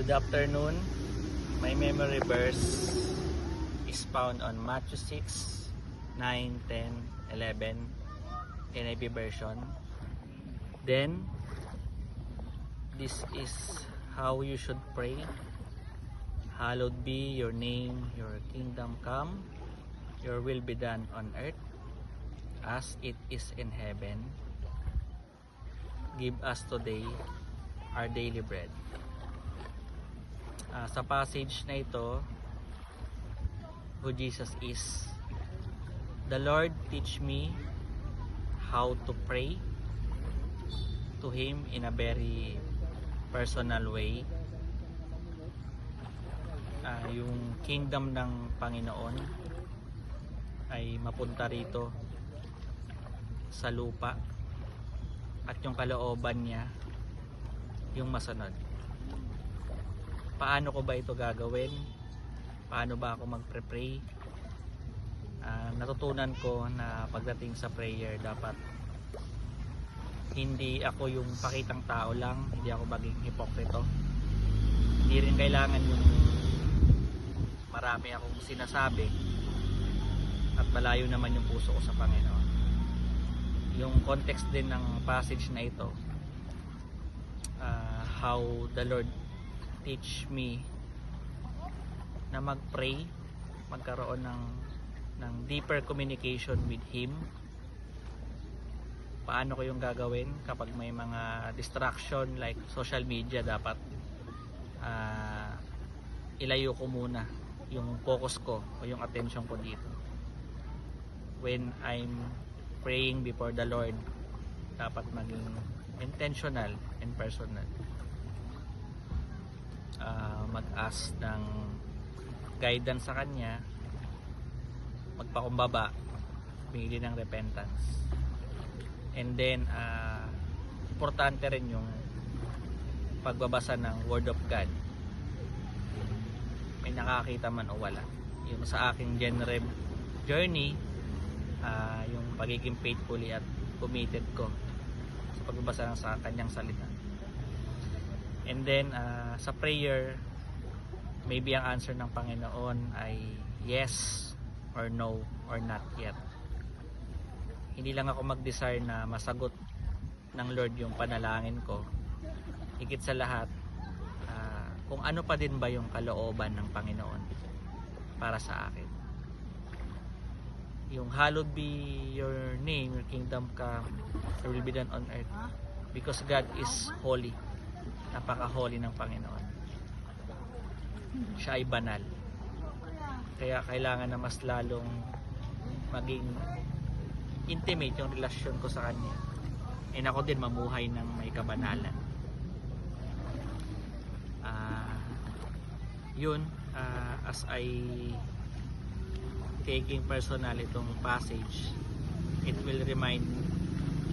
Good afternoon. My memory verse is found on Matthew 6, 9, 10, 11 NIV version. Then, this is how you should pray. Hallowed be your name, your kingdom come, your will be done on earth as it is in heaven. Give us today our daily bread. Sa passage na ito, who Jesus is, the Lord teach me how to pray to Him in a very personal way. Yung kingdom ng Panginoon ay mapunta rito sa lupa at yung kalooban niya yung masunod. Paano ko ba ito gagawin? Paano ba ako magpre-pray? Natutunan ko na pagdating sa prayer, dapat hindi ako yung pakitang tao lang, hindi ako maging hipokrito. Hindi rin kailangan yung marami akong sinasabi at malayo naman yung puso ko sa Panginoon. Yung context din ng passage na ito, how the Lord teach me na mag-pray, magkaroon ng deeper communication with Him. Paano ko yung gagawin kapag may mga distraction like social media? Dapat ilayo ko muna yung focus ko o yung attention ko dito. When I'm praying before the Lord, dapat maging intentional and personal. Mag-ask ng guidance sa Kanya, magpakumbaba, humingi ng repentance. And then importante rin yung pagbabasa ng Word of God. May nakakita man o wala. Yung sa aking journey, yung pagiging faithfully at committed ko sa pagbabasa ng sa Kanyang salita. And then sa prayer, maybe ang answer ng Panginoon ay yes or no or not yet. Hindi lang ako mag-desire na masagot ng Lord yung panalangin ko. Higit sa lahat, kung ano pa din ba yung kalooban ng Panginoon para sa akin. Yung hallowed be your name, your kingdom come, your will be done on earth. Because God is holy. Napaka-holy ng Panginoon. Siya ay banal. Kaya kailangan na mas lalong maging intimate yung relasyon ko sa Kanya. And ako din mamuhay ng may kabanalan. As I taking personal itong passage, it will remind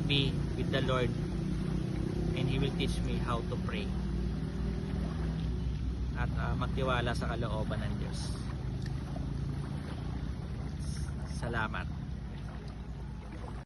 me with the Lord, and He will teach me how to pray at magtiwala sa kalooban ng Diyos. Salamat.